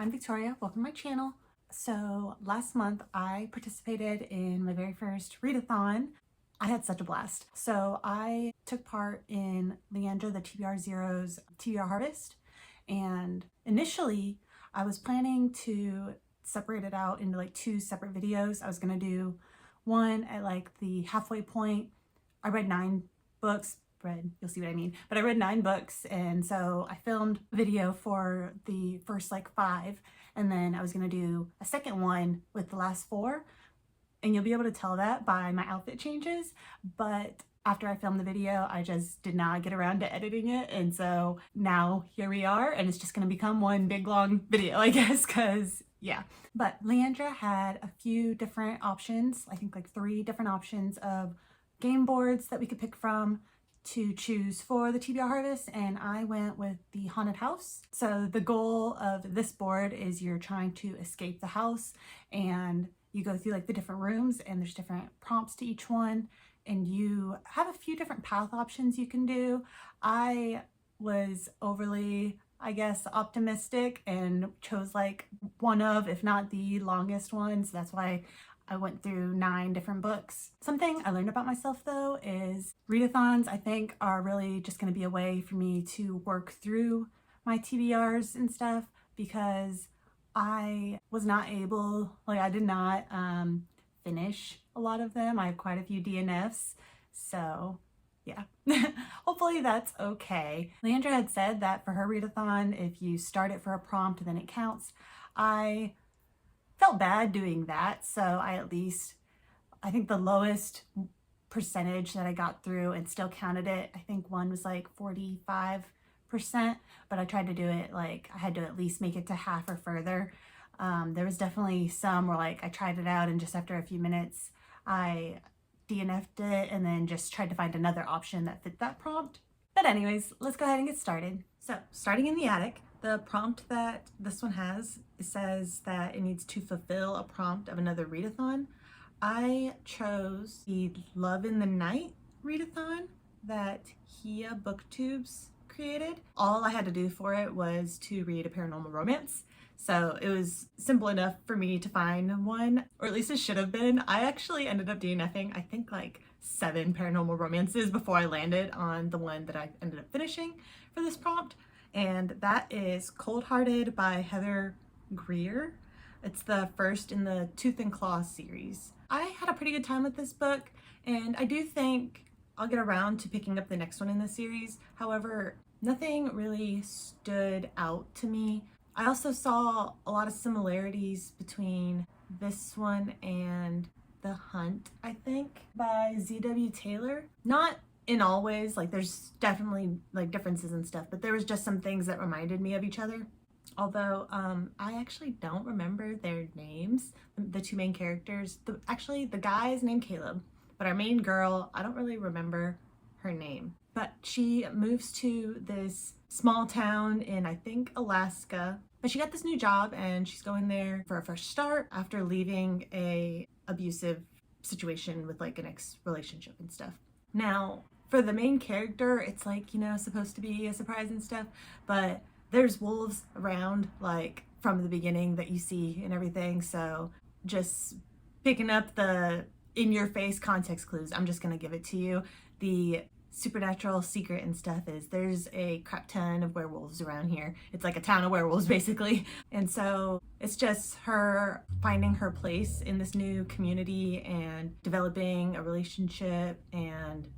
I'm Victoria, welcome to my channel. So last month I participated in my very first readathon. I had such a blast. So I took part in Leandra the TBR Zero's TBR Harvest, and initially I was planning to separate it out into like two separate videos. I was gonna do one at like the halfway point. I read 9 books, you'll see what I mean, but I read 9 books, and so I filmed a video for the first like 5, and then I was gonna do a second one with the last 4, and you'll be able to tell that by my outfit changes. But after I filmed the video, I just did not get around to editing it, and so now here we are, and it's just gonna become one big long video, I guess, because yeah. But Leandra had a few different options, I think like 3 different options of game boards that we could pick from to choose for the TBR Harvest, and I went with the Haunted House. So the goal of this board is you're trying to escape the house, and you go through like the different rooms, and there's different prompts to each one, and you have a few different path options you can do. I was overly, I guess, optimistic and chose like one of, if not the longest one, so that's why I went through 9 different books. Something I learned about myself though is readathons, I think, are really just going to be a way for me to work through my TBRs and stuff, because I was not able, I did not finish a lot of them. I have quite a few DNFs, so yeah. Hopefully that's okay. Leandra had said that for her readathon, if you start it for a prompt, then it counts. I felt bad doing that, so I think the lowest percentage that I got through and still counted it, I think one was like 45%, but I tried to do it like I had to at least make it to half or further. There was definitely some where like I tried it out and just after a few minutes I DNF'd it and then just tried to find another option that fit that prompt. But anyways, let's go ahead and get started. So starting in the attic, the prompt that this one has, it says that it needs to fulfill a prompt of another readathon. I chose the Love in the Night readathon that Booktubers created. All I had to do for it was to read a paranormal romance. So it was simple enough for me to find one, or at least it should have been. I actually ended up DNFing, I think like 7 paranormal romances before I landed on the one that I ended up finishing for this prompt. And that is Cold Hearted by Heather Greer. It's the first in the Tooth and Claw series. I had a pretty good time with this book, and I do think I'll get around to picking up the next one in the series. However, nothing really stood out to me. I also saw a lot of similarities between this one and The Hunt, I think, by Z.W. Taylor. Not in all ways, like there's definitely like differences and stuff, but there was just some things that reminded me of each other. Although I actually don't remember their names, the 2 main characters. Actually the guy is named Caleb, but our main girl, I don't really remember her name. But she moves to this small town in, I think, Alaska, but she got this new job and she's going there for a fresh start after leaving a abusive situation with like an ex-relationship and stuff. Now, for the main character, it's like, you know, supposed to be a surprise and stuff, but there's wolves around like from the beginning that you see and everything. So just picking up the in-your-face context clues, I'm just gonna give it to you. The supernatural secret and stuff is there's a crap ton of werewolves around here. It's like a town of werewolves basically. And so it's just her finding her place in this new community and developing a relationship, and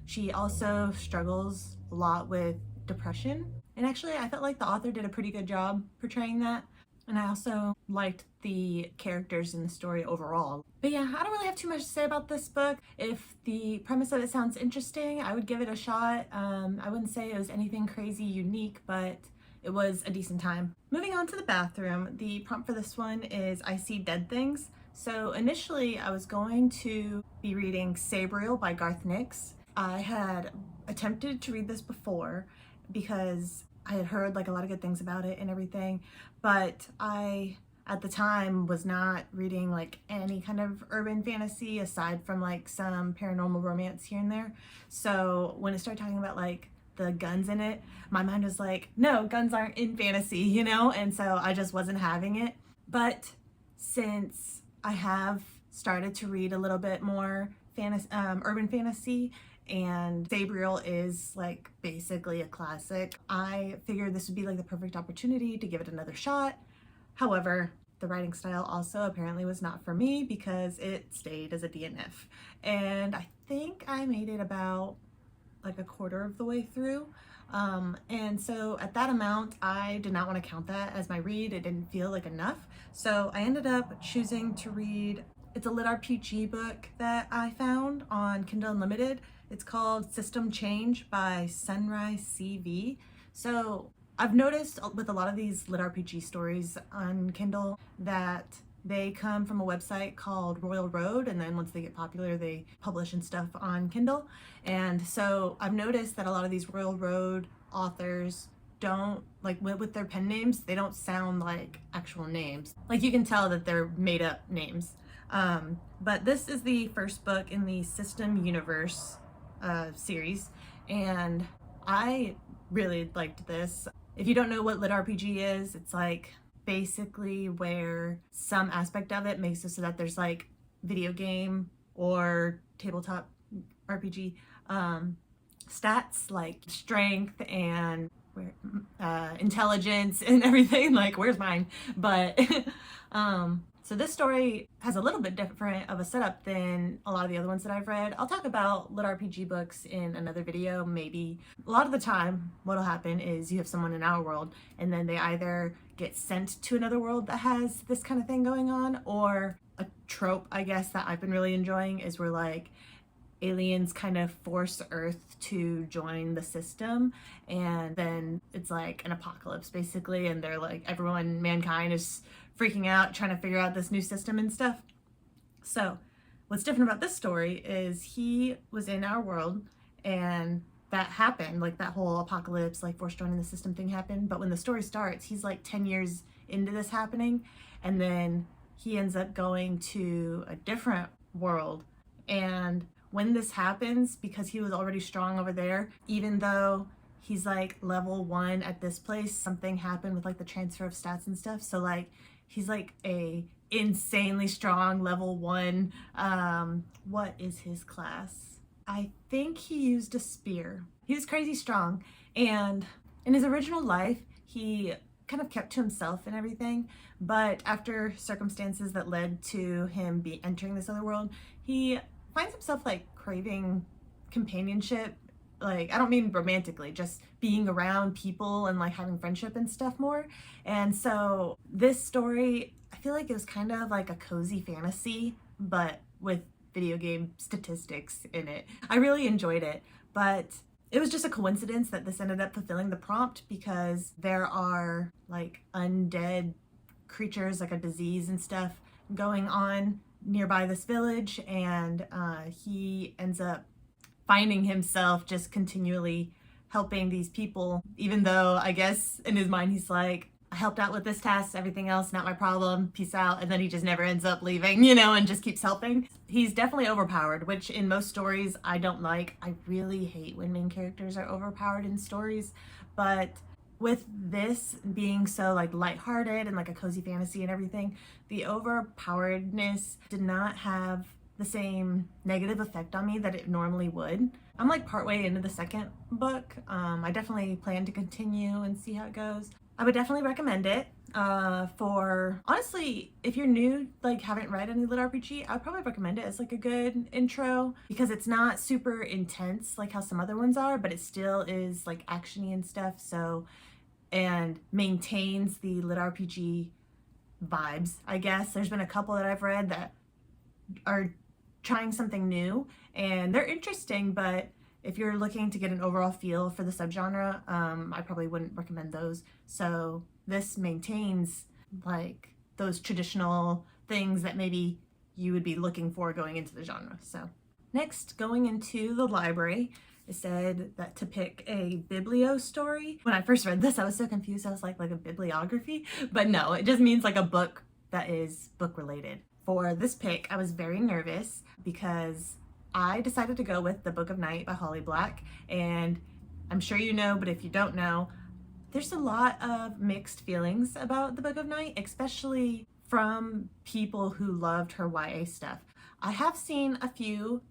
she also struggles a lot with depression. And actually I felt like the author did a pretty good job portraying that. And I also liked the characters in the story overall. But yeah, I don't really have too much to say about this book. If the premise of it sounds interesting, I would give it a shot. I wouldn't say it was anything crazy unique, but it was a decent time. Moving on to the bathroom, the prompt for this one is I See Dead Things. So initially I was going to be reading Sabriel by Garth Nix. I had attempted to read this before because I had heard like a lot of good things about it and everything, but I at the time was not reading like any kind of urban fantasy aside from like some paranormal romance here and there. So when it started talking about like the guns in it, my mind was like, no, guns aren't in fantasy, you know? And so I just wasn't having it. But since I have started to read a little bit more urban fantasy, and Sabriel is like basically a classic, I figured this would be like the perfect opportunity to give it another shot. However, the writing style also apparently was not for me because it stayed as a DNF. And I think I made it about like a quarter of the way through. And so at that amount, I did not want to count that as my read. It didn't feel like enough. So I ended up choosing to read, it's a lit RPG book that I found on Kindle Unlimited. It's called System Change by Sunrise CV. So I've noticed with a lot of these lit RPG stories on Kindle that they come from a website called Royal Road, and then once they get popular, they publish and stuff on Kindle. And so I've noticed that a lot of these Royal Road authors don't, like with their pen names, they don't sound like actual names. Like you can tell that they're made up names. But this is the first book in the System Universe series, and I really liked this. If you don't know what lit RPG is, it's like basically where some aspect of it makes it so that there's like video game or tabletop RPG stats like strength and intelligence and everything. Like, where's mine? But so this story has a little bit different of a setup than a lot of the other ones that I've read. I'll talk about lit RPG books in another video, maybe. A lot of the time, what'll happen is you have someone in our world, and then they either get sent to another world that has this kind of thing going on, or a trope, I guess, that I've been really enjoying is where like aliens kind of force Earth to join the system, and then it's like an apocalypse basically, and they're like, mankind is freaking out trying to figure out this new system and stuff. So what's different about this story is he was in our world and that happened, like that whole apocalypse, like forced joining the system thing happened. But when the story starts, he's like 10 years into this happening, and then he ends up going to a different world. And when this happens, because he was already strong over there, even though he's like level 1 at this place, something happened with like the transfer of stats and stuff. So like he's like a insanely strong level 1. What is his class? I think he used a spear. He was crazy strong, and in his original life he kind of kept to himself and everything, but after circumstances that led to him entering this other world, he finds himself like craving companionship. Like, I don't mean romantically, just being around people and like having friendship and stuff more. And so this story, I feel like it was kind of like a cozy fantasy, but with video game statistics in it. I really enjoyed it, but it was just a coincidence that this ended up fulfilling the prompt, because there are like undead creatures, like a disease and stuff going on nearby this village, and he ends up finding himself just continually helping these people, even though I guess in his mind he's like, I helped out with this task, everything else not my problem, peace out. And then he just never ends up leaving, you know, and just keeps helping. He's definitely overpowered, which in most stories I don't like. I really hate when main characters are overpowered in stories, but with this being so like lighthearted and like a cozy fantasy and everything, the overpoweredness did not have the same negative effect on me that it normally would. I'm like partway into the second book. I definitely plan to continue and see how it goes. I would definitely recommend it. For honestly, if you're new, like haven't read any lit RPG, I would probably recommend it as like a good intro, because it's not super intense like how some other ones are, but it still is like actiony and stuff. So, and maintains the lit RPG vibes, I guess. There's been a couple that I've read that are trying something new and they're interesting, but if you're looking to get an overall feel for the subgenre, I probably wouldn't recommend those. So this maintains like those traditional things that maybe you would be looking for going into the genre. So next, going into the library, it said that to pick a biblio story. When I first read this, I was so confused. I was like a bibliography, but no, it just means like a book that is book related. For this pick, I was very nervous because I decided to go with The Book of Night by Holly Black, and I'm sure you know, but if you don't know, there's a lot of mixed feelings about the Book of Night, especially from people who loved her YA stuff. I have seen a few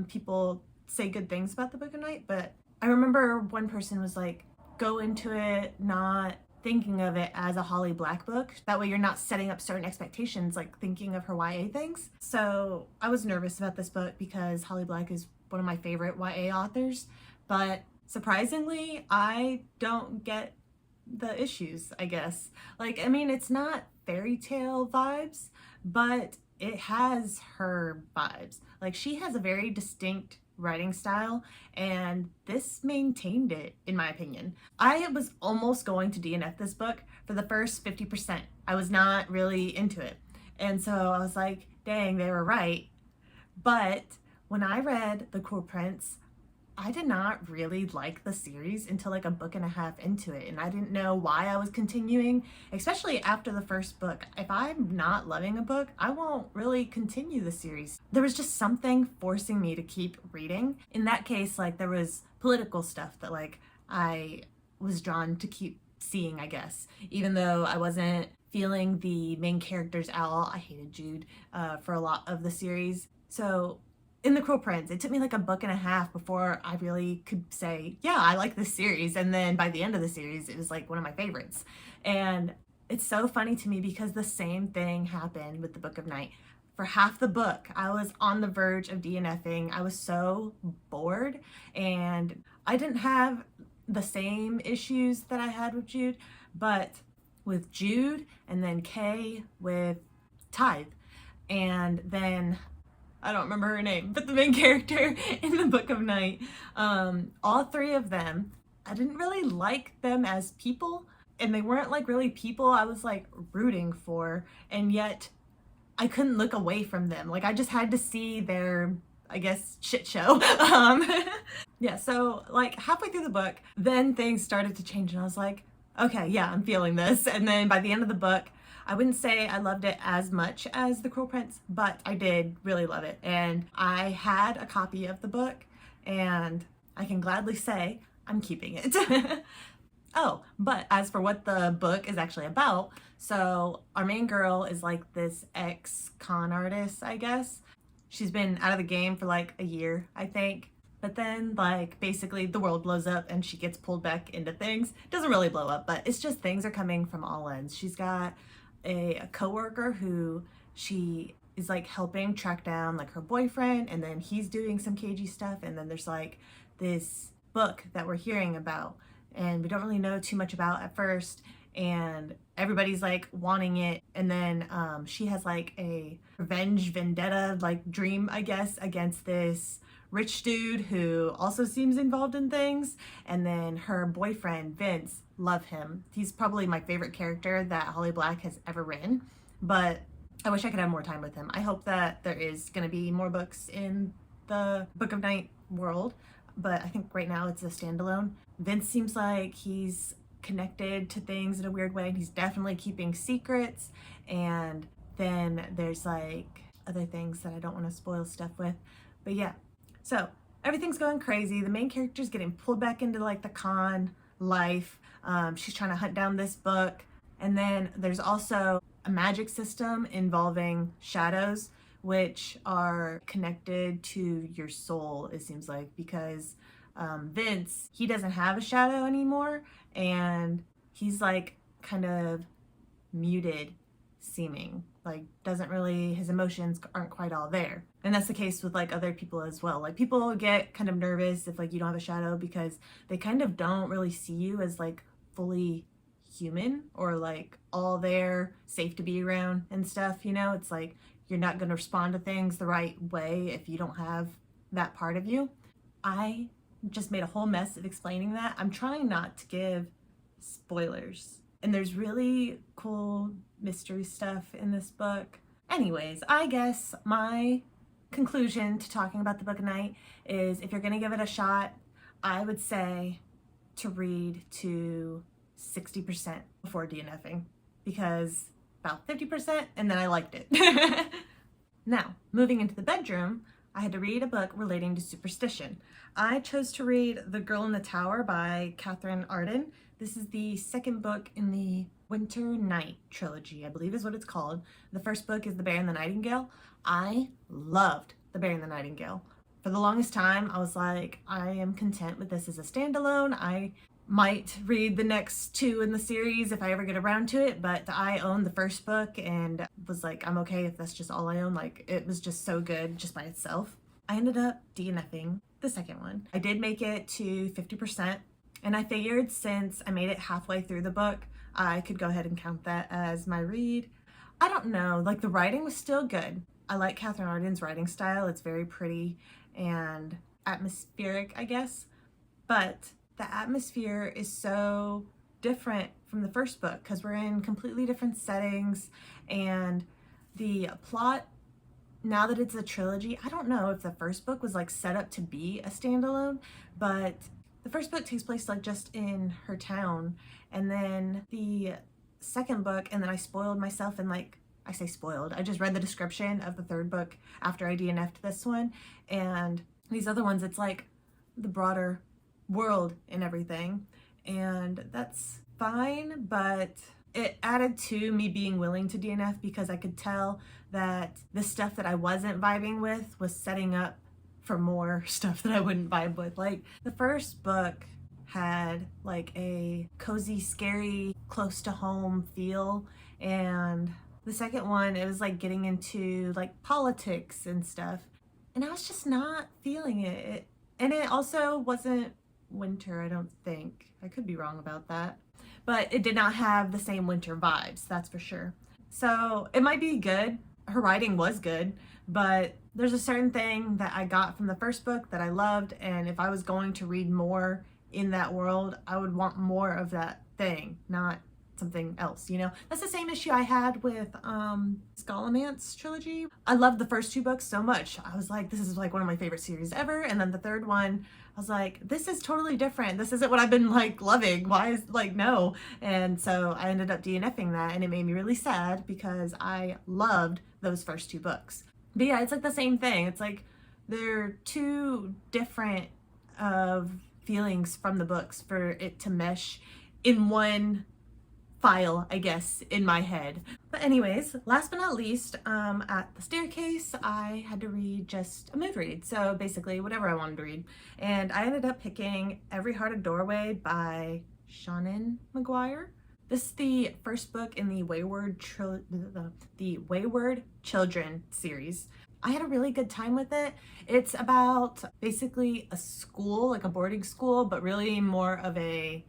people say good things about the Book of Night, but I remember one person was like, go into it not thinking of it as a Holly Black book. That way you're not setting up certain expectations, like thinking of her YA things. So I was nervous about this book because Holly Black is one of my favorite YA authors, but surprisingly, I don't get the issues, I guess. Like, I mean, it's not fairy tale vibes, but it has her vibes. Like, she has a very distinct writing style, and this maintained it, in my opinion. I was almost going to DNF this book for the first 50%. I was not really into it. And so I was like, dang, they were right. But when I read The Cruel Prince, I did not really like the series until like a book and a half into it, and I didn't know why I was continuing, especially after the first book. If I'm not loving a book, I won't really continue the series. There was just something forcing me to keep reading. In that case, like there was political stuff that like I was drawn to keep seeing, I guess, even though I wasn't feeling the main character's owl. I hated Jude for a lot of the series. So in The Cruel Prince, it took me like a book and a half before I really could say, yeah, I like this series. And then by the end of the series, it was like one of my favorites. And it's so funny to me because the same thing happened with The Book of Night. For half the book, I was on the verge of DNFing. I was so bored, and I didn't have the same issues that I had with Jude, but with Jude and then Kay with Tithe, and then I don't remember her name, but the main character in The Book of Night, all three of them, I didn't really like them as people, and they weren't like really people I was like rooting for, and yet I couldn't look away from them. Like I just had to see their, I guess, shit show. Yeah, so like halfway through the book, then things started to change, and I was like, okay, yeah, I'm feeling this. And then by the end of the book, I wouldn't say I loved it as much as The Cruel Prince, but I did really love it. And I had a copy of the book, and I can gladly say I'm keeping it. Oh, but as for what the book is actually about, so our main girl is like this ex-con artist, I guess. She's been out of the game for like a year, I think. But then, like, basically the world blows up and she gets pulled back into things. It doesn't really blow up, but it's just things are coming from all ends. She's got a coworker who she is like helping track down like her boyfriend, and then he's doing some cagey stuff, and then there's like this book that we're hearing about and we don't really know too much about at first, and everybody's like wanting it, and then she has like a revenge vendetta like dream, I guess, against this rich dude who also seems involved in things, and then her boyfriend Vince, love him. He's probably my favorite character that Holly Black has ever written, but I wish I could have more time with him. I hope that there is going to be more books in the Book of Night world, but I think right now it's a standalone. Vince seems like he's connected to things in a weird way, and he's definitely keeping secrets, and then there's like other things that I don't want to spoil stuff with, but yeah. So everything's going crazy. The main character's getting pulled back into like the con life. She's trying to hunt down this book. And then there's also a magic system involving shadows, which are connected to your soul, it seems like, because Vince, he doesn't have a shadow anymore, and he's like kind of muted seeming, like doesn't really, his emotions aren't quite all there. And that's the case with like other people as well. Like people get kind of nervous if like you don't have a shadow, because they kind of don't really see you as like fully human or like all there, safe to be around and stuff, you know? It's like you're not going to respond to things the right way if you don't have that part of you. I just made a whole mess of explaining that. I'm trying not to give spoilers, and there's really cool mystery stuff in this book. Anyways, I guess my conclusion to talking about the Book of Night is, if you're gonna give it a shot, I would say to read to 60% before DNFing, because about 50% and then I liked it. Now, moving into the bedroom, I had to read a book relating to superstition. I chose to read The Girl in the Tower by Catherine Arden. This is the second book in the Winter Night trilogy, I believe is what it's called. The first book is The Bear and the Nightingale. I loved The Bear and the Nightingale. For the longest time, I was like, I am content with this as a standalone. I might read the next two in the series if I ever get around to it, but I owned the first book and was like, I'm okay if that's just all I own. Like, it was just so good just by itself. I ended up DNFing the second one. I did make it to 50%, and I figured since I made it halfway through the book, I could go ahead and count that as my read. I don't know, like the writing was still good. I like Catherine Arden's writing style. It's very pretty and atmospheric, I guess, but the atmosphere is so different from the first book because we're in completely different settings, and the plot, now that it's a trilogy, I don't know if the first book was like set up to be a standalone, but the first book takes place like just in her town, and then the second book, and then I spoiled myself, and like, I say spoiled, I just read the description of the third book after I DNF'd this one, and these other ones, it's like the broader world and everything, and that's fine, but it added to me being willing to DNF because I could tell that the stuff that I wasn't vibing with was setting up for more stuff that I wouldn't vibe with. Like, the first book had like a cozy, scary, close to home feel, and the second one, it was like getting into like politics and stuff, and I was just not feeling it. And it also wasn't winter, I don't think. I could be wrong about that, but it did not have the same winter vibes, that's for sure. So it might be good. Her writing was good, but there's a certain thing that I got from the first book that I loved, and if I was going to read more in that world, I would want more of that thing, not something else, you know? That's the same issue I had with Scholomance trilogy. I loved the first two books so much. I was like, this is like one of my favorite series ever, and then the third one, I was like, this is totally different. This isn't what I've been like loving. Why is, like, no? And so I ended up DNFing that, and it made me really sad because I loved those first two books. But yeah, it's like the same thing. It's like they're two different feelings from the books for it to mesh in one file, I guess, in my head. But anyways, last but not least, at the staircase, I had to read just a mood read. So basically whatever I wanted to read. And I ended up picking Every Hearted Doorway by Shannon McGuire. This is the first book in the Wayward Children series. I had a really good time with it. It's about basically a school, like a boarding school, but really more of a,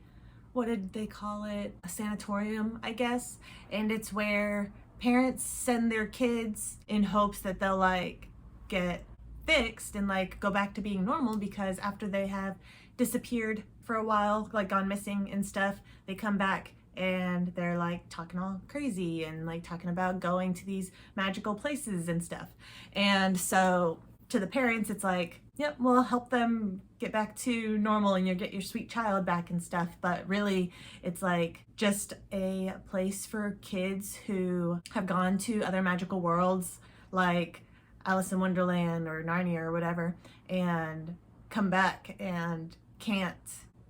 what did they call it? A sanatorium, I guess. And it's where parents send their kids in hopes that they'll like get fixed and like go back to being normal, because after they have disappeared for a while, like gone missing and stuff, they come back and they're like talking all crazy and like talking about going to these magical places and stuff. And so to the parents, it's like, yep, we'll help them get back to normal and you'll get your sweet child back and stuff. But really, it's like just a place for kids who have gone to other magical worlds like Alice in Wonderland or Narnia or whatever, and come back and can't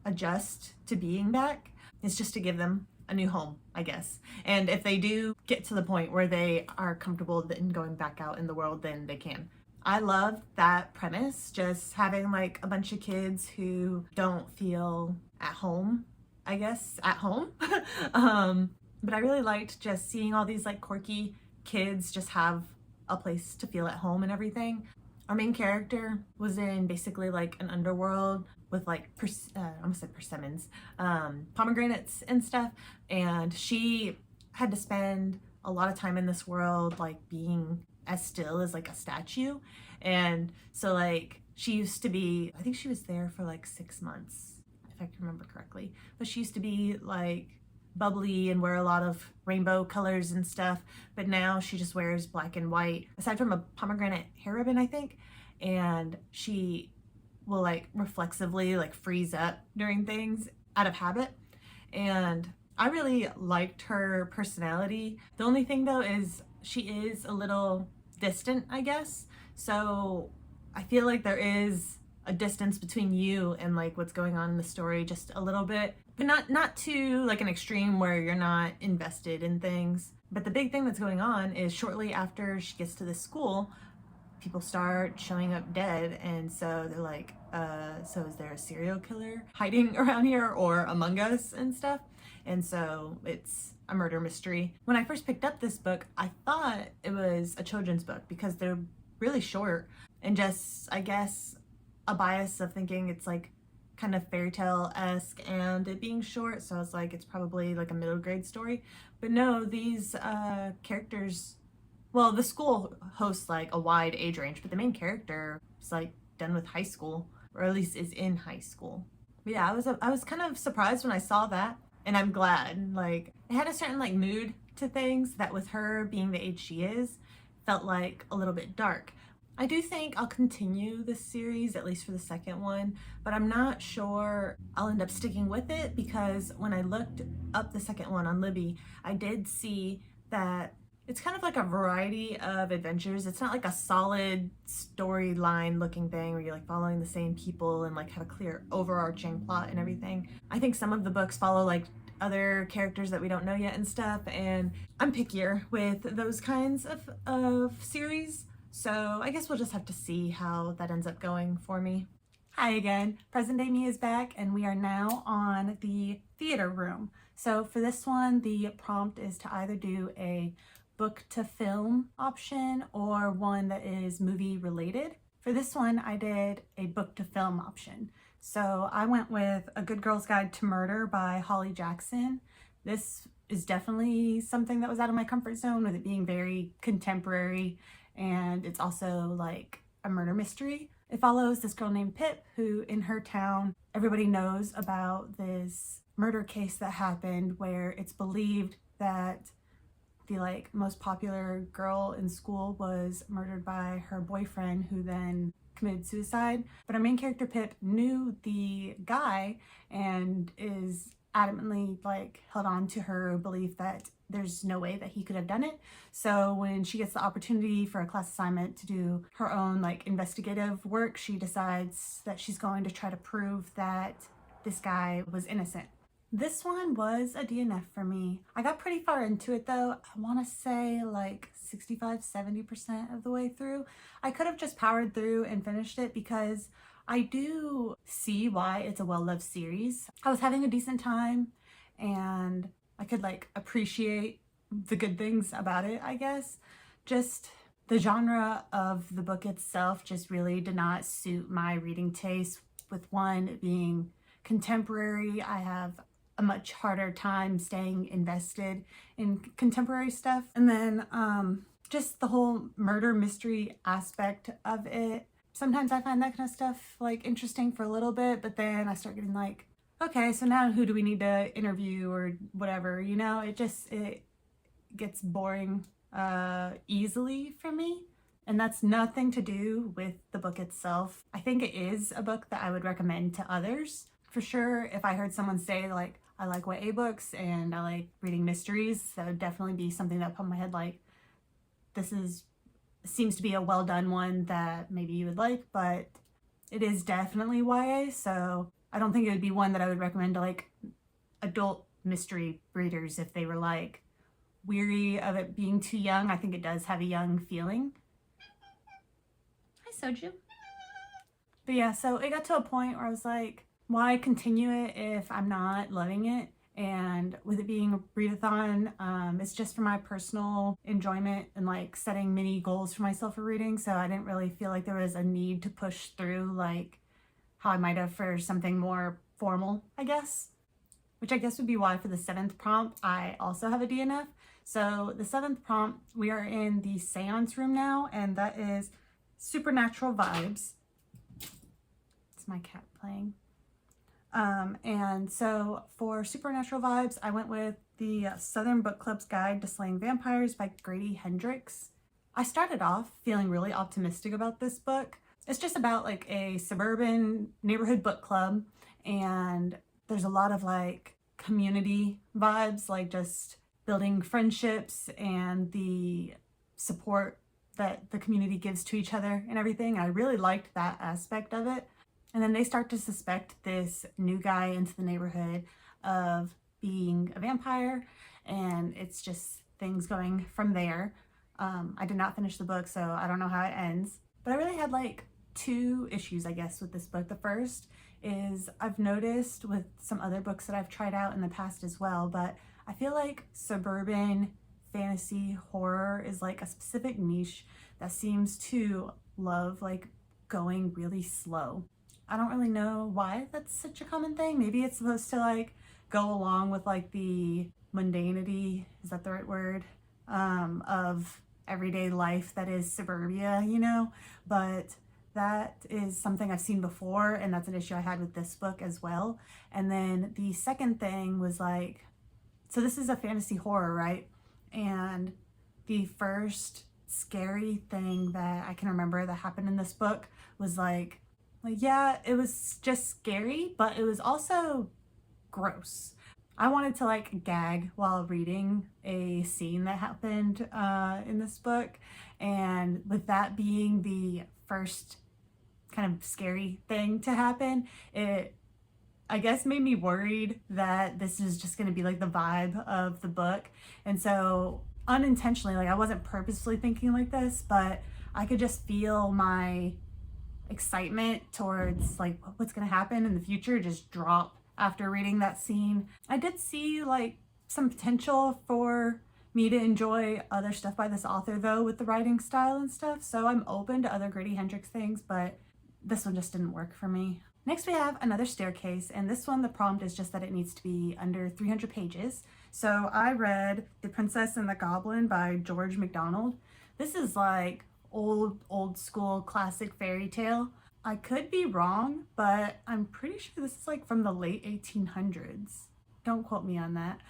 adjust to being back. It's just to give them a new home, I guess. And if they do get to the point where they are comfortable in going back out in the world, then they can. I love that premise, just having like a bunch of kids who don't feel at home, I guess, at home. But I really liked just seeing all these like quirky kids just have a place to feel at home and everything. Our main character was in basically like an underworld with like, I almost said persimmons, pomegranates and stuff. And she had to spend a lot of time in this world like being as still as like a statue. And so like she used to be, I think she was there for like 6 months, if I can remember correctly, but she used to be like bubbly and wear a lot of rainbow colors and stuff, but now she just wears black and white, aside from a pomegranate hair ribbon, I think. And she will like reflexively like freeze up during things out of habit. And I really liked her personality. The only thing though is she is a little distant, I guess. So I feel like there is a distance between you and like what's going on in the story just a little bit, but not to like an extreme where you're not invested in things. But the big thing that's going on is shortly after she gets to the school, people start showing up dead, and so they're like, so is there a serial killer hiding around here or among us and stuff? And so it's a murder mystery. When I first picked up this book, I thought it was a children's book because they're really short, and just, I guess, a bias of thinking it's like kind of fairy tale-esque and it being short, so I was like, it's probably like a middle grade story. But no, these characters, well, the school hosts like a wide age range, but the main character is like done with high school, or at least is in high school. But yeah, I was kind of surprised when I saw that, and I'm glad. Like, it had a certain like mood to things that, with her being the age she is, felt like a little bit dark. I do think I'll continue this series, at least for the second one, but I'm not sure I'll end up sticking with it, because when I looked up the second one on Libby, I did see that it's kind of like a variety of adventures. It's not like a solid storyline looking thing where you're like following the same people and like have a clear overarching plot and everything. I think some of the books follow like other characters that we don't know yet and stuff, and I'm pickier with those kinds of series. So I guess we'll just have to see how that ends up going for me. Hi again, Present Day Me is back, and we are now on the theater room. So for this one, the prompt is to either do a book to film option or one that is movie related. For this one, I did a book to film option. So I went with A Good Girl's Guide to Murder by Holly Jackson. This is definitely something that was out of my comfort zone, with it being very contemporary, and it's also like a murder mystery. It follows this girl named Pip, who in her town, everybody knows about this murder case that happened where it's believed that the like most popular girl in school was murdered by her boyfriend, who then committed suicide. But our main character Pip knew the guy and is adamantly like held on to her belief that there's no way that he could have done it. So when she gets the opportunity for a class assignment to do her own like investigative work, she decides that she's going to try to prove that this guy was innocent. This one was a DNF for me. I got pretty far into it though. I want to say like 65-70% of the way through. I could have just powered through and finished it, because I do see why it's a well-loved series. I was having a decent time and I could like appreciate the good things about it, I guess. Just the genre of the book itself just really did not suit my reading taste. With one being contemporary, I have a much harder time staying invested in contemporary stuff. And then just the whole murder mystery aspect of it. Sometimes I find that kind of stuff like interesting for a little bit, but then I start getting like, okay, so now who do we need to interview or whatever, you know? It gets boring easily for me. And that's nothing to do with the book itself. I think it is a book that I would recommend to others. For sure, if I heard someone say like, I like YA books and I like reading mysteries, that would definitely be something that put in my head like, seems to be a well done one that maybe you would like, but it is definitely YA, so I don't think it would be one that I would recommend to like adult mystery readers if they were like weary of it being too young. I think it does have a young feeling. Hi, Soju. But yeah, so it got to a point where I was like, why continue it if I'm not loving it? And with it being a readathon, it's just for my personal enjoyment and like setting mini goals for myself for reading. So I didn't really feel like there was a need to push through like how I might have for something more formal, I guess. Which I guess would be why for the 7th prompt, I also have a DNF. So the 7th prompt, we are in the seance room now, and that is supernatural vibes. It's my cat playing. And so for supernatural vibes, I went with the Southern Book Club's Guide to Slaying Vampires by Grady Hendrix. I started off feeling really optimistic about this book. It's just about like a suburban neighborhood book club, and there's a lot of like community vibes, like just building friendships and the support that the community gives to each other and everything. I really liked that aspect of it. And then they start to suspect this new guy into the neighborhood of being a vampire, and it's just things going from there. I did not finish the book, so I don't know how it ends. But I really had like two issues, I guess, with this book. The first is I've noticed with some other books that I've tried out in the past as well, but I feel like suburban fantasy horror is like a specific niche that seems to love like going really slow. I don't really know why that's such a common thing. Maybe it's supposed to like go along with like the mundanity, is that the right word, of everyday life that is suburbia, you know? But that is something I've seen before, and that's an issue I had with this book as well. And then the second thing was like, so this is a fantasy horror, right? And the first scary thing that I can remember that happened in this book was like yeah, it was just scary, but it was also gross. I wanted to like gag while reading a scene that happened in this book, and with that being the first kind of scary thing to happen, it I guess made me worried that this is just going to be like the vibe of the book. And so unintentionally, like I wasn't purposefully thinking like this, but I could just feel my excitement towards like what's going to happen in the future just drop after reading that scene. I did see like some potential for me to enjoy other stuff by this author though, with the writing style and stuff, so I'm open to other Grady Hendrix things, but this one just didn't work for me. Next we have Another Staircase, and this one the prompt is just that it needs to be under 300 pages. So I read The Princess and the Goblin by George MacDonald. This is like old school classic fairy tale. I could be wrong, but I'm pretty sure this is like from the late 1800s. Don't quote me on that.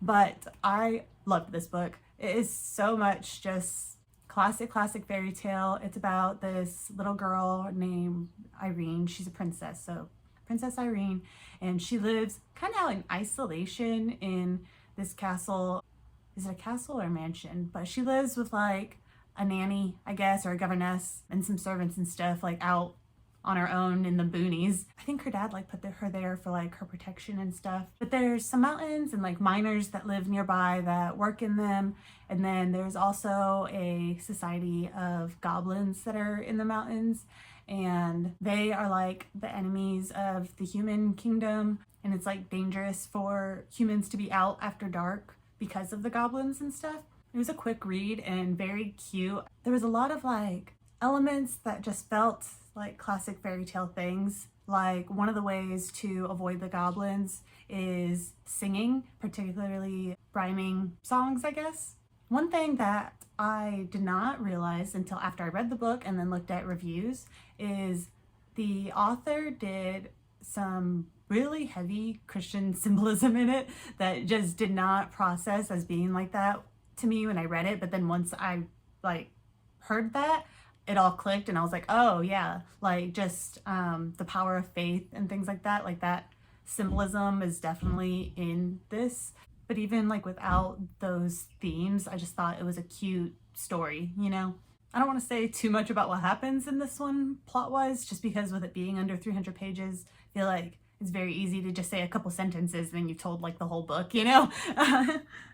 But I loved this book. It is so much just classic fairy tale. It's about this little girl named Irene. She's a princess, so Princess Irene, and she lives kind of out in isolation in this castle. Is it a castle or a mansion? But she lives with like a nanny, I guess, or a governess and some servants and stuff, like out on her own in the boonies. I think her dad like put her there for like her protection and stuff. But there's some mountains and like miners that live nearby that work in them. And then there's also a society of goblins that are in the mountains, and they are like the enemies of the human kingdom. And it's like dangerous for humans to be out after dark because of the goblins and stuff. It was a quick read and very cute. There was a lot of like elements that just felt like classic fairy tale things. Like one of the ways to avoid the goblins is singing, particularly rhyming songs, I guess. One thing that I did not realize until after I read the book and then looked at reviews is the author did some really heavy Christian symbolism in it that just did not process as being like that to me when I read it. But then once I like heard that, it all clicked and I was like, oh yeah, like just the power of faith and things like that symbolism is definitely in this. But even like without those themes, I just thought it was a cute story, you know? I don't want to say too much about what happens in this one plot-wise, just because with it being under 300 pages, I feel like it's very easy to just say a couple sentences and then you've told like the whole book, you know?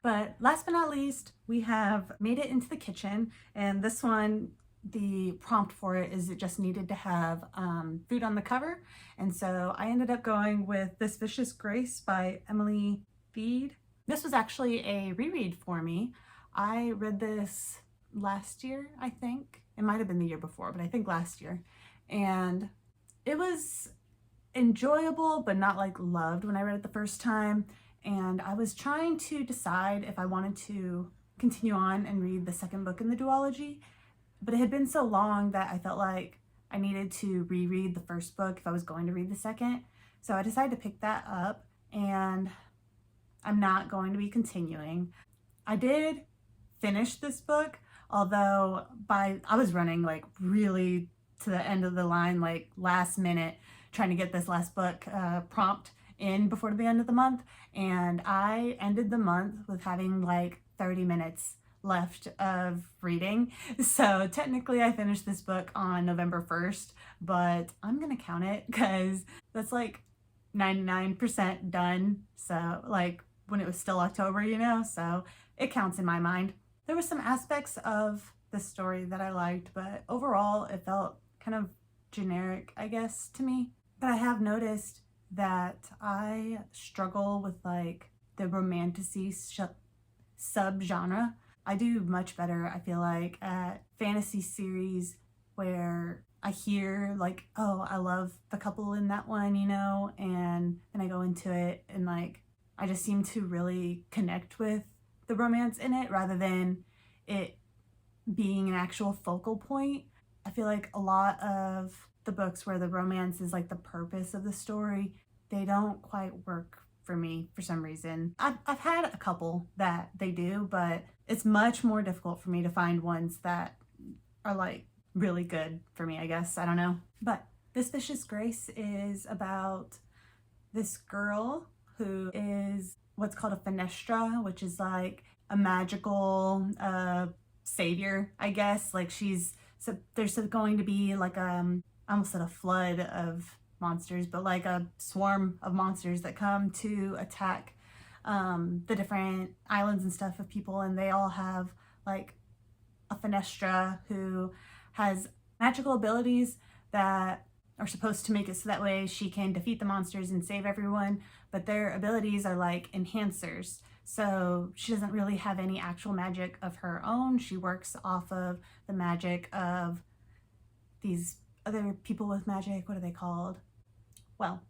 But last but not least, we have Made It Into the Kitchen, and this one, the prompt for it is it just needed to have food on the cover. And so I ended up going with This Vicious Grace by Emily Feed. This was actually a reread for me. I read this last year, I think. It might have been the year before, but I think last year. And it was enjoyable, but not like loved when I read it the first time. And I was trying to decide if I wanted to continue on and read the second book in the duology, but it had been so long that I felt like I needed to reread the first book if I was going to read the second. So I decided to pick that up, and I'm not going to be continuing. I did finish this book, although I was running like really to the end of the line, like last minute, trying to get this last book prompt in before the end of the month. And I ended the month with having like 30 minutes left of reading. So technically I finished this book on November 1st, but I'm gonna count it because that's like 99% done. So like when it was still October, you know, so it counts in my mind. There were some aspects of the story that I liked, but overall it felt kind of generic, I guess, to me. But I have noticed that I struggle with like the romantasy subgenre. I do much better, I feel like, at fantasy series where I hear like, oh, I love the couple in that one, you know, and then I go into it and like I just seem to really connect with the romance in it rather than it being an actual focal point. I feel like a lot of the books where the romance is like the purpose of the story, they don't quite work for me for some reason. I've had a couple that they do, but it's much more difficult for me to find ones that are like really good for me, I guess. I don't know. But This Vicious Grace is about this girl who is what's called a fenestra, which is like a magical savior, I guess. Like so there's going to be like I almost said a flood of monsters, but like a swarm of monsters that come to attack the different islands and stuff of people, and they all have like a fenestra who has magical abilities that are supposed to make it so that way she can defeat the monsters and save everyone, but their abilities are like enhancers. So she doesn't really have any actual magic of her own. She works off of the magic of these other people with magic. What are they called? Well,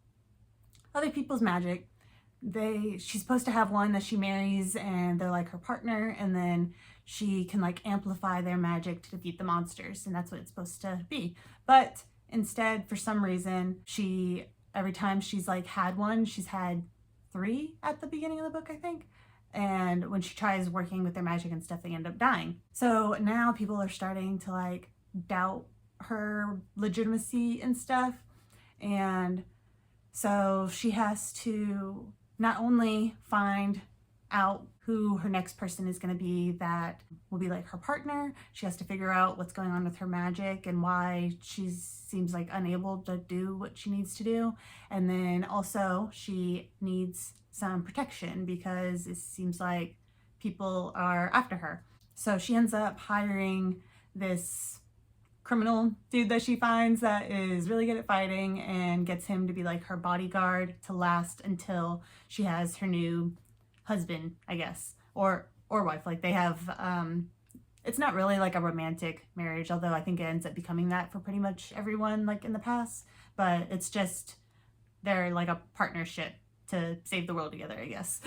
other people's magic. She's supposed to have one that she marries and they're like her partner, and then she can like amplify their magic to defeat the monsters, and that's what it's supposed to be. But instead, for some reason, every time she's like had one, she's had 3 at the beginning of the book, I think. And when she tries working with their magic and stuff, they end up dying. So now people are starting to like doubt her legitimacy and stuff. And so she has to not only find out who her next person is going to be that will be like her partner, she has to figure out what's going on with her magic and why she seems like unable to do what she needs to do. And then also she needs some protection because it seems like people are after her. So she ends up hiring this criminal dude that she finds that is really good at fighting and gets him to be like her bodyguard to last until she has her new husband, I guess, or wife. Like they have it's not really like a romantic marriage, although I think it ends up becoming that for pretty much everyone like in the past, but it's just they're like a partnership to save the world together, I guess.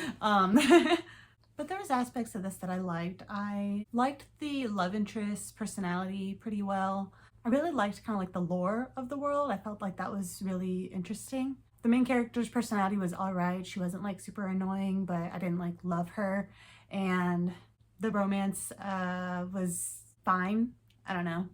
But there was aspects of this that I liked. I liked the love interest personality pretty well. I really liked kind of like the lore of the world. I felt like that was really interesting. The main character's personality was all right. She wasn't like super annoying, but I didn't like love her. And the romance was fine. I don't know.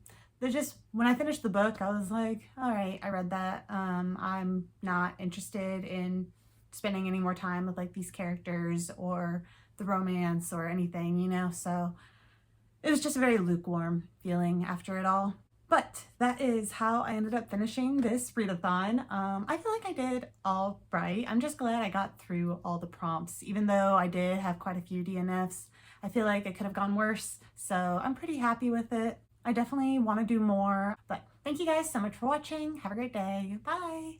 When I finished the book, I was like, all right, I read that. I'm not interested in spending any more time with like these characters or the romance or anything, you know? So it was just a very lukewarm feeling after it all. But that is how I ended up finishing this readathon. I feel like I did all right. I'm just glad I got through all the prompts, even though I did have quite a few DNFs. I feel like it could have gone worse, so I'm pretty happy with it. I definitely want to do more, but thank you guys so much for watching. Have a great day. Bye!